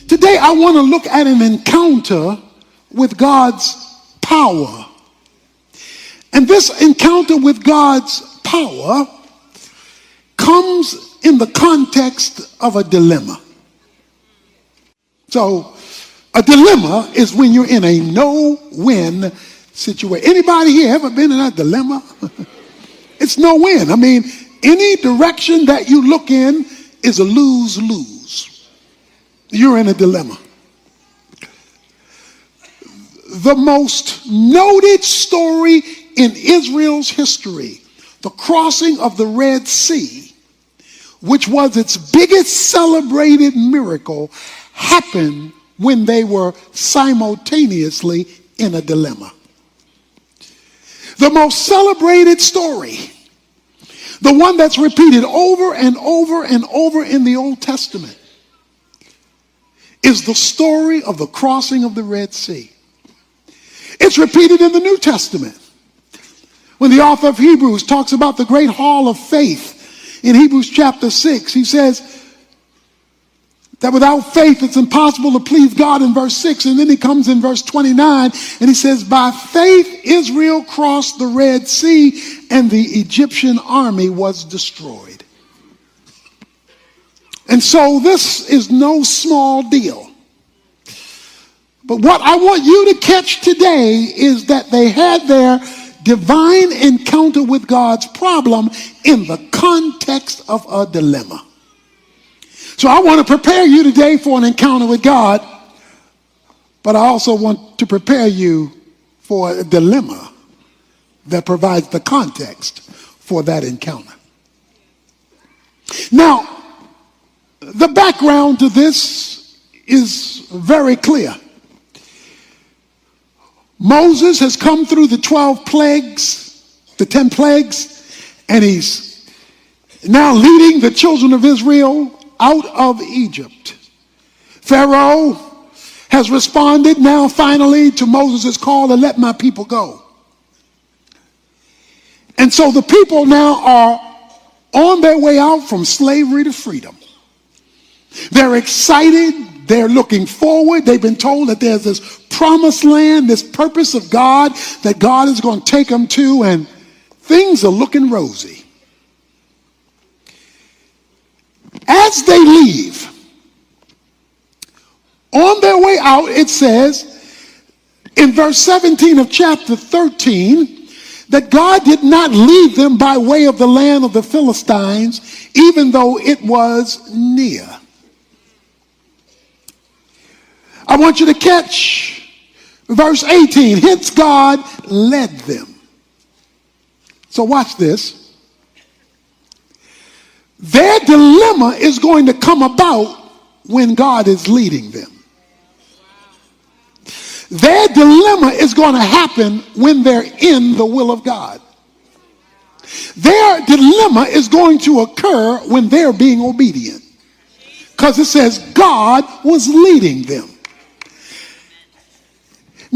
Today I want to look at an encounter with God's power. And this encounter with God's power comes in the context of a dilemma. So a dilemma is when you're in a no-win situation. Anybody here ever been in a dilemma? It's no-win. I mean, any direction that you look in is a lose-lose. You're in a dilemma. The most noted story in Israel's history, the crossing of the Red Sea, which was its biggest celebrated miracle, happened when they were simultaneously in a dilemma. The most celebrated story, the one that's repeated over and over and over in the Old Testament, is the story of the crossing of the Red Sea. It's repeated in the New Testament. When the author of Hebrews talks about the great hall of faith in Hebrews chapter 6, he says that without faith it's impossible to please God in verse 6. And then he comes in verse 29 and he says, by faith Israel crossed the Red Sea and the Egyptian army was destroyed. And so this is no small deal. But what I want you to catch today is that they had their divine encounter with God's problem in the context of a dilemma. So I want to prepare you today for an encounter with God, but I also want to prepare you for a dilemma that provides the context for that encounter. Now, the background to this is very clear. Moses has come through the 12 plagues, the 10 plagues, and he's now leading the children of Israel out of Egypt. Pharaoh has responded now finally to Moses' call to let my people go. And so the people now are on their way out from slavery to freedom. They're excited. They're looking forward. They've been told that there's this promised land, this purpose of God that God is going to take them to, and things are looking rosy. As they leave, on their way out, it says in verse 17 of chapter 13 that God did not lead them by way of the land of the Philistines, even though it was near. I want you to catch verse 18. Hence God led them. So watch this. Their dilemma is going to come about when God is leading them. Their dilemma is going to happen when they're in the will of God. Their dilemma is going to occur when they're being obedient. Because it says God was leading them.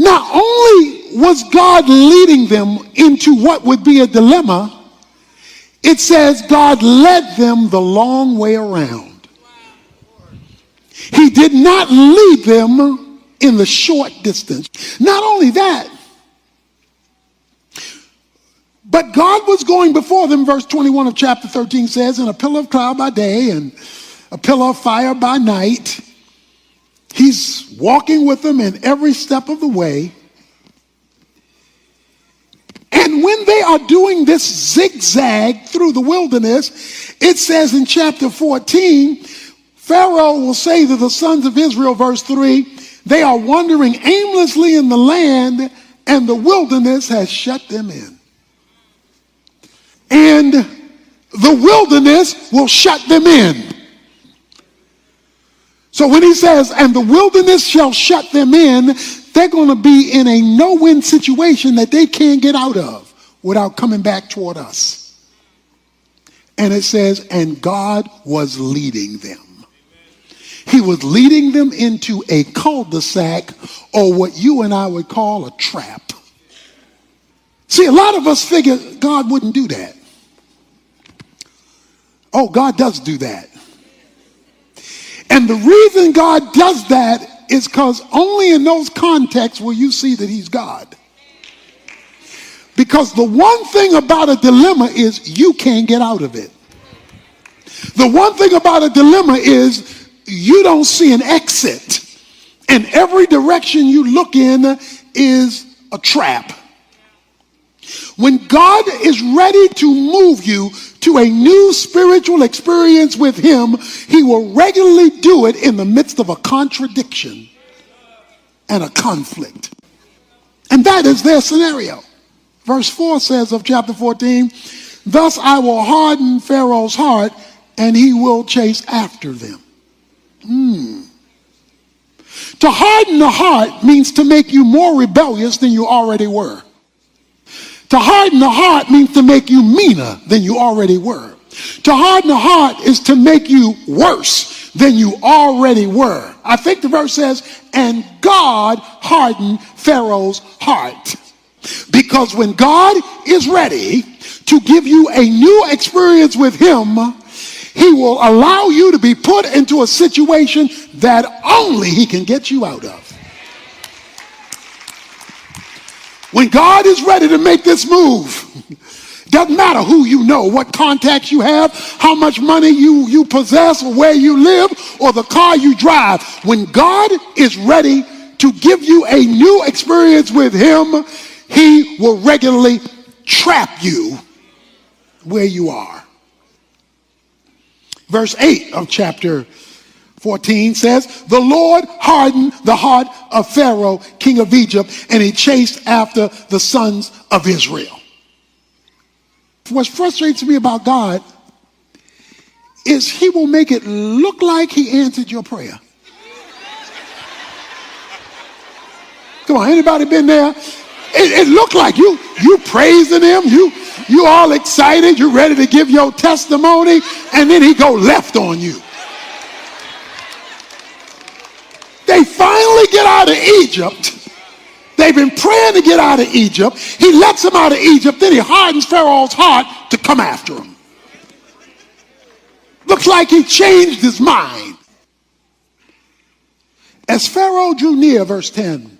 Not only was God leading them into what would be a dilemma, it says God led them the long way around. He did not lead them in the short distance. Not only that, but God was going before them, verse 21 of chapter 13 says, in a pillar of cloud by day and a pillar of fire by night. He's walking with them in every step of the way. And when they are doing this zigzag through the wilderness, it says in chapter 14, Pharaoh will say to the sons of Israel, verse 3, they are wandering aimlessly in the land, and the wilderness has shut them in. And the wilderness will shut them in. So when he says, and the wilderness shall shut them in, they're going to be in a no-win situation that they can't get out of without coming back toward us. And it says, and God was leading them. He was leading them into a cul-de-sac, or what you and I would call a trap. See, a lot of us figure God wouldn't do that. Oh, God does do that. And the reason God does that is because only in those contexts will you see that he's God. Because the one thing about a dilemma is you can't get out of it. The one thing about a dilemma is you don't see an exit. And every direction you look in is a trap. When God is ready to move you to a new spiritual experience with him, he will regularly do it in the midst of a contradiction and a conflict. And that is their scenario. Verse 4 says of chapter 14, thus I will harden Pharaoh's heart and he will chase after them. To harden the heart means to make you more rebellious than you already were. To harden the heart means to make you meaner than you already were. To harden the heart is to make you worse than you already were. I think the verse says, and God hardened Pharaoh's heart. Because when God is ready to give you a new experience with him, he will allow you to be put into a situation that only he can get you out of. When God is ready to make this move, doesn't matter who you know, what contacts you have, how much money you possess, or where you live, or the car you drive. When God is ready to give you a new experience with him, he will regularly trap you where you are. Verse 8 of chapter 14 says, the Lord hardened the heart of Pharaoh, king of Egypt, and he chased after the sons of Israel. What frustrates me about God is he will make it look like he answered your prayer. Come on, anybody been there? It looked like you praising him, you all excited, you ready to give your testimony, and then he go left on you. They finally get out of Egypt. They've been praying to get out of Egypt. He lets them out of Egypt. Then he hardens Pharaoh's heart to come after him. Looks like he changed his mind. As Pharaoh drew near, verse 10,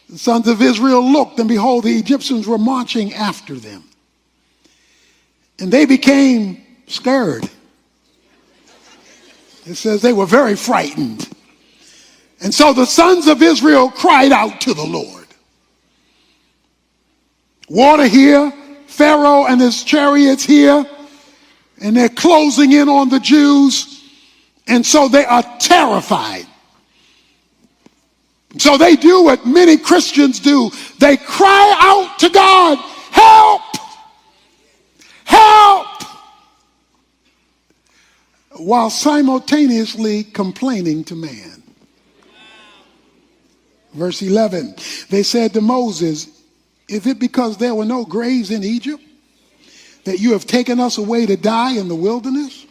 the sons of Israel looked, and behold, the Egyptians were marching after them. And they became scared. It says they were very frightened. And so the sons of Israel cried out to the Lord. Water here, Pharaoh and his chariots here, and they're closing in on the Jews. And so they are terrified. So they do what many Christians do. They cry out to God, help, help, while simultaneously complaining to man. Verse 11, they said to Moses, is it because there were no graves in Egypt that you have taken us away to die in the wilderness?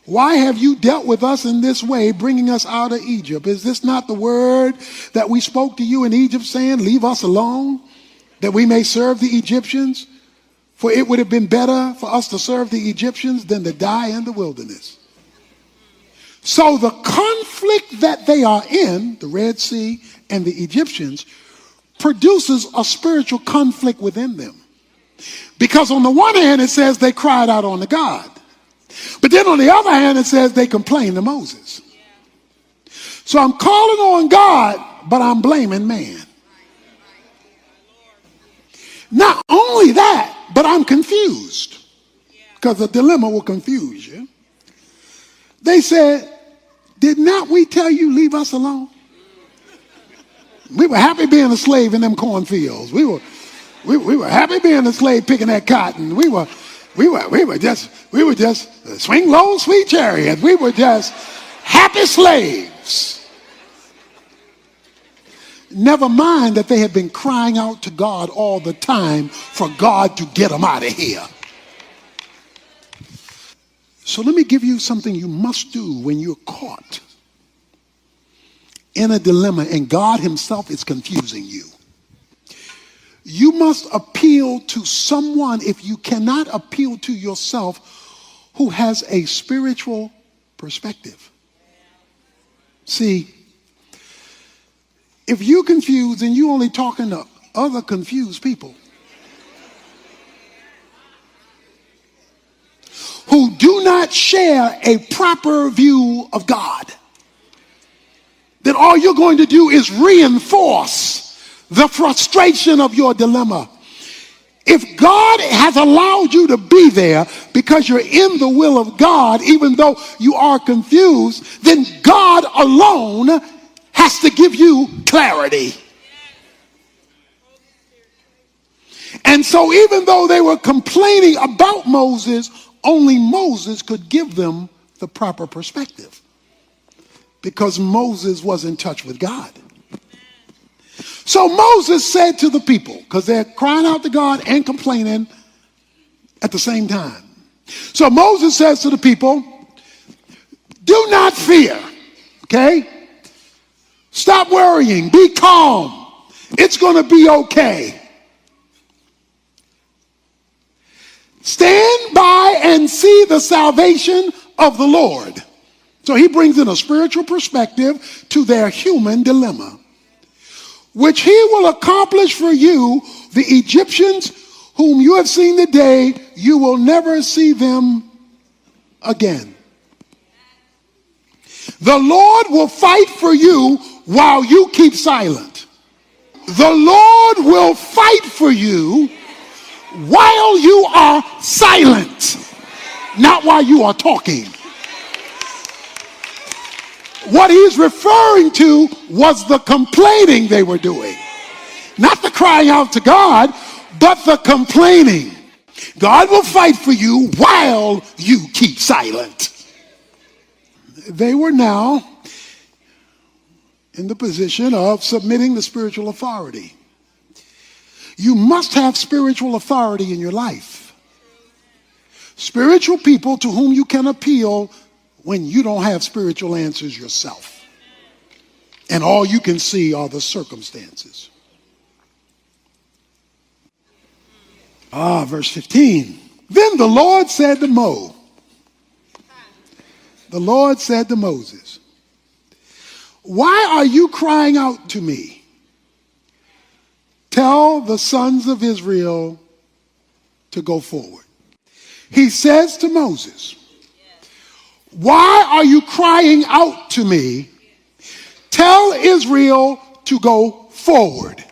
Why have you dealt with us in this way, bringing us out of Egypt? Is this not the word that we spoke to you in Egypt, saying, leave us alone, that we may serve the Egyptians? For it would have been better for us to serve the Egyptians than to die in the wilderness. So the conflict that they are in, the Red Sea and the Egyptians, produces a spiritual conflict within them. Because on the one hand, it says they cried out on the God. But then on the other hand, it says they complained to Moses. So I'm calling on God, but I'm blaming man. Not only that, but I'm confused. Because a dilemma will confuse you. They said, did not we tell you leave us alone? We were happy being a slave in them cornfields. We were happy being a slave picking that cotton. We were just swing low, sweet chariots. We were just happy slaves. Never mind that they had been crying out to God all the time for God to get them out of here. So let me give you something you must do when you're caught in a dilemma and God himself is confusing you. You must appeal to someone, if you cannot appeal to yourself, who has a spiritual perspective. See, if you're confused and you're only talking to other confused people who do not share a proper view of God, then all you're going to do is reinforce the frustration of your dilemma. If God has allowed you to be there because you're in the will of God, even though you are confused, then God alone has to give you clarity. And so even though they were complaining about Moses, only Moses could give them the proper perspective, because Moses was in touch with God. So Moses said to the people, because they're crying out to God and complaining at the same time. So Moses says to the people, do not fear, okay? Stop worrying, be calm. It's going to be okay. Stand by and see the salvation of the Lord. So he brings in a spiritual perspective to their human dilemma, which he will accomplish for you. The Egyptians whom you have seen today, you will never see them again. The Lord will fight for you while you keep silent. The Lord will fight for you while you are silent, not while you are talking. What he's referring to was the complaining they were doing. Not the crying out to God, but the complaining. God will fight for you while you keep silent. They were now in the position of submitting to spiritual authority. You must have spiritual authority in your life. Spiritual people to whom you can appeal when you don't have spiritual answers yourself, and all you can see are the circumstances. Verse 15. Then the Lord said to the Lord said to Moses, why are you crying out to me? Tell the sons of Israel to go forward. He says to Moses, why are you crying out to me? Tell Israel to go forward.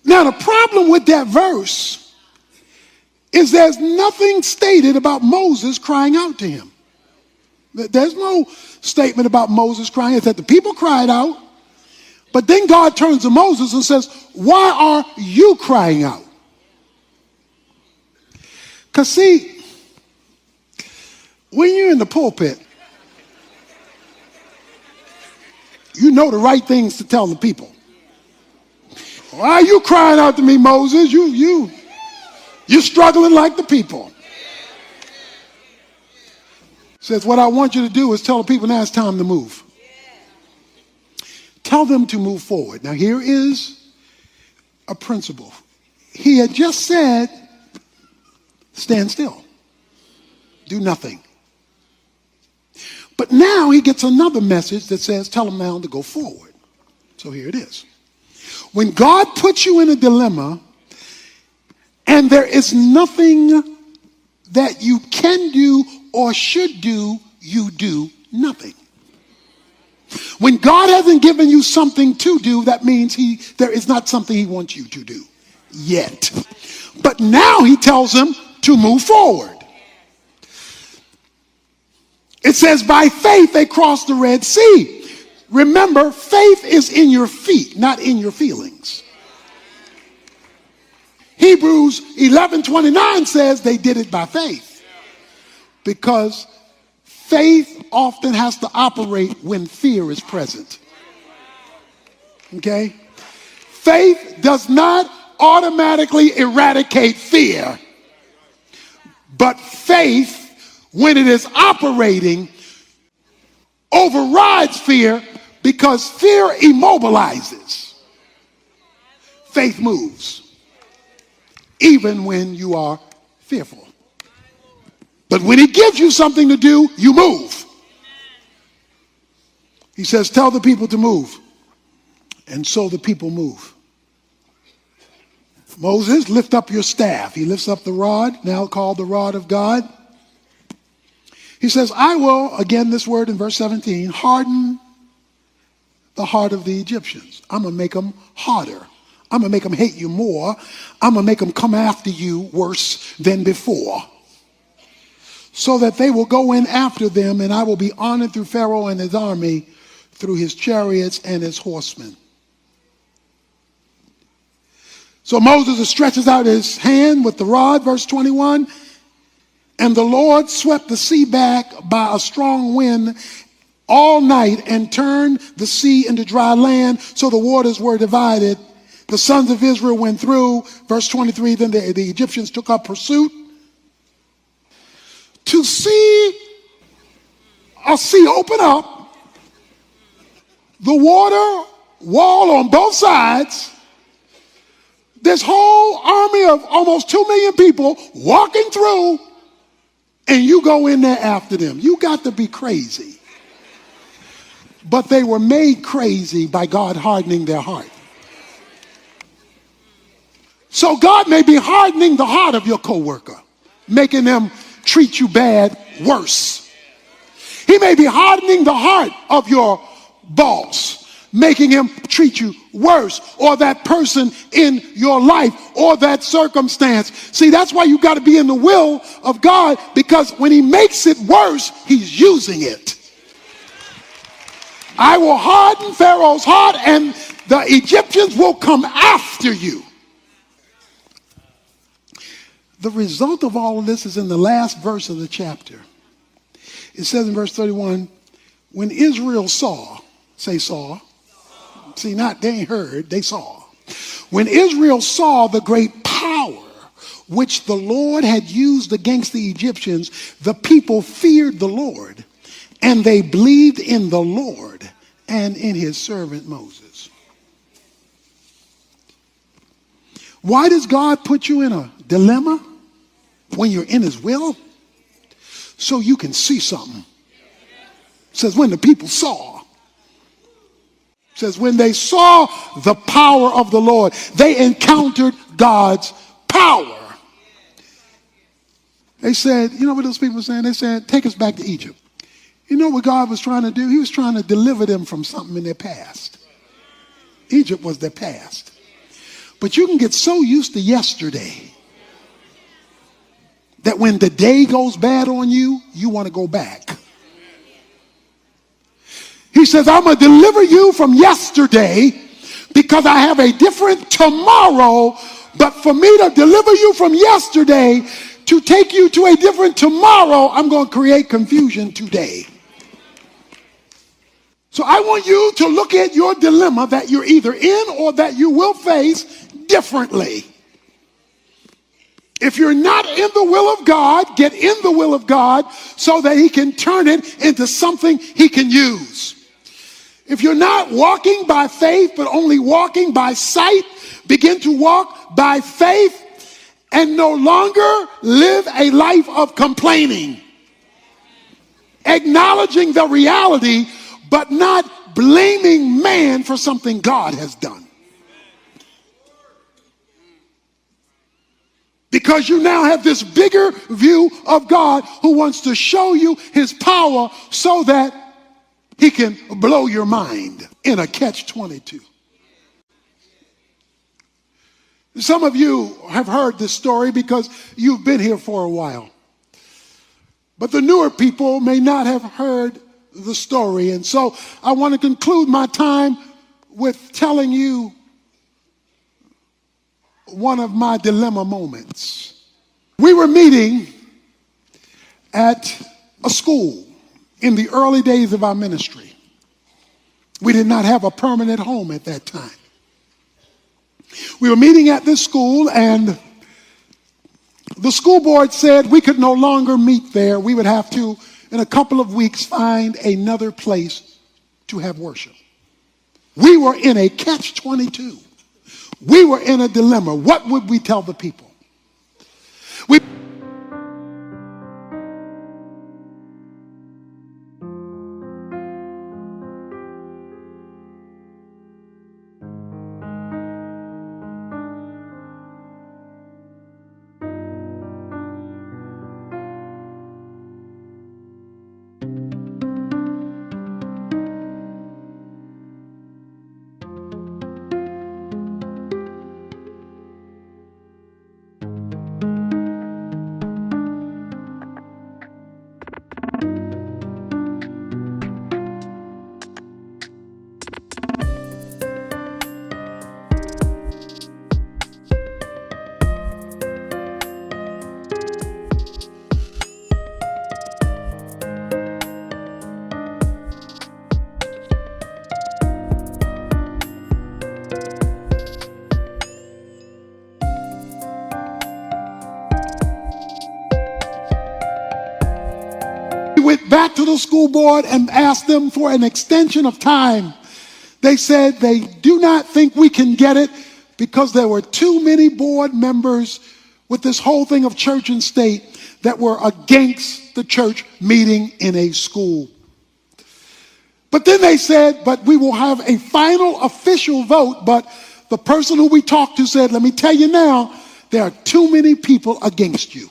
Now, the problem with that verse is there's nothing stated about Moses crying out to him. There's no statement about Moses crying. It's that the people cried out, but then God turns to Moses and says, why are you crying out? Because see, when you're in the pulpit, you know the right things to tell the people. Why are you crying out to me, Moses? You're struggling like the people. Says, what I want you to do is tell the people now it's time to move. Tell them to move forward. Now here is a principle. He had just said, stand still. Do nothing. But now he gets another message that says, tell them now to go forward. So here it is. When God puts you in a dilemma and there is nothing that you can do or should do, you do nothing. When God hasn't given you something to do, that means there is not something he wants you to do yet. But now he tells them to move forward. It says, by faith they crossed the Red Sea. Remember, faith is in your feet, not in your feelings. Hebrews 11:29 says they did it by faith, because faith often has to operate when fear is present. Okay? Faith does not automatically eradicate fear, but faith, when it is operating, overrides fear, because fear immobilizes. Faith moves, even when you are fearful. But when he gives you something to do, you move. He says, tell the people to move. And so the people move. Moses, lift up your staff. He lifts up the rod, now called the rod of God. He says, I will, again this word in verse 17, harden the heart of the Egyptians. I'm going to make them harder. I'm going to make them hate you more. I'm going to make them come after you worse than before, so that they will go in after them, and I will be honored through Pharaoh and his army, through his chariots and his horsemen. So Moses stretches out his hand with the rod, verse 21, and the Lord swept the sea back by a strong wind all night and turned the sea into dry land, so the waters were divided. The sons of Israel went through. Verse 23, then the Egyptians took up pursuit. To see a sea open up, the water wall on both sides, this whole army of almost 2 million people walking through, and you go in there after them. You got to be crazy. But they were made crazy by God hardening their heart. So God may be hardening the heart of your coworker, making them treat you bad worse. He may be hardening the heart of your boss, making him treat you worse, or that person in your life, or that circumstance. See, that's why you got to be in the will of God, because when he makes it worse, he's using it. I will harden Pharaoh's heart, and the Egyptians will come after you. The result of all of this is in the last verse of the chapter. It says in verse 31, when Israel saw, say saw. See, not they ain't heard, they saw. When Israel saw the great power which the Lord had used against the Egyptians, the people feared the Lord, and they believed in the Lord and in his servant Moses. Why does God put you in a dilemma when you're in his will? So you can see something. It says when the people saw. It says when they saw the power of the Lord, they encountered God's power. They said, you know what those people were saying? They said, take us back to Egypt. You know what God was trying to do? He was trying to deliver them from something in their past. Egypt was their past. But you can get so used to yesterday that when the day goes bad on you, you want to go back. He says, I'm going to deliver you from yesterday because I have a different tomorrow. But for me to deliver you from yesterday, to take you to a different tomorrow, I'm going to create confusion today. So I want you to look at your dilemma that you're either in or that you will face differently. If you're not in the will of God, get in the will of God so that he can turn it into something he can use. If you're not walking by faith but only walking by sight, begin to walk by faith and no longer live a life of complaining. Acknowledging the reality but not blaming man for something God has done. Because you now have this bigger view of God who wants to show you his power so that he can blow your mind in a catch-22. Some of you have heard this story because you've been here for a while. But the newer people may not have heard the story. And so I want to conclude my time with telling you one of my dilemma moments. We were meeting at a school in the early days of our ministry. We did not have a permanent home at that time. We were meeting at this school, and the school board said we could no longer meet there. We would have to, in a couple of weeks, find another place to have worship. We were in a catch-22. We were in a dilemma. What would we tell the people? middle school board and asked them for an extension of time. They said they do not think we can get it because there were too many board members with this whole thing of church and state that were against the church meeting in a school. But then they said, but we will have a final official vote. But the person who we talked to said, let me tell you now, there are too many people against you.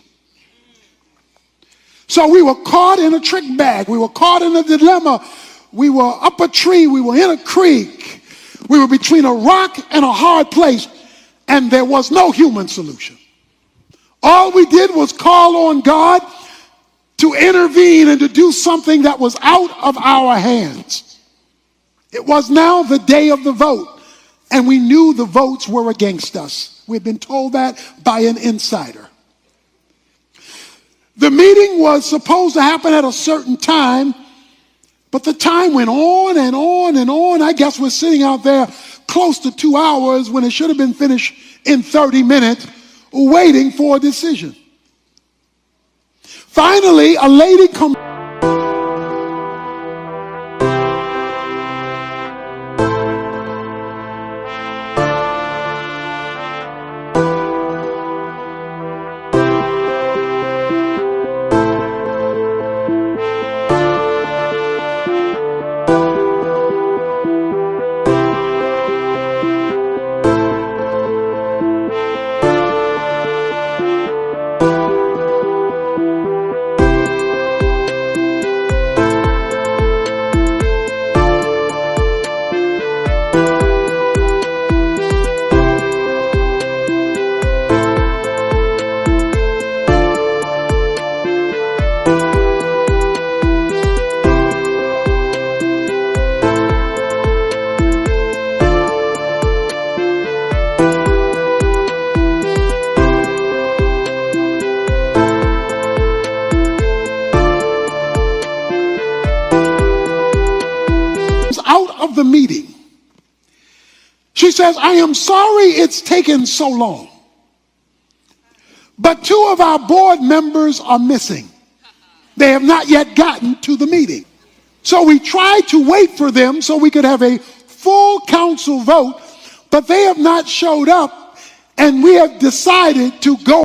So we were caught in a trick bag. We were caught in a dilemma. We were up a tree. We were in a creek. We were between a rock and a hard place. And there was no human solution. All we did was call on God to intervene and to do something that was out of our hands. It was now the day of the vote, and we knew the votes were against us. We'd been told that by an insider. The meeting was supposed to happen at a certain time, but the time went on and on and on. I guess we're sitting out there close to 2 hours when it should have been finished in 30 minutes, waiting for a decision. Finally, a lady comes. Out of the meeting. She says, I am sorry it's taken so long, but 2 of our board members are missing. They have not yet gotten to the meeting. So we tried to wait for them so we could have a full council vote, but they have not showed up, and we have decided to go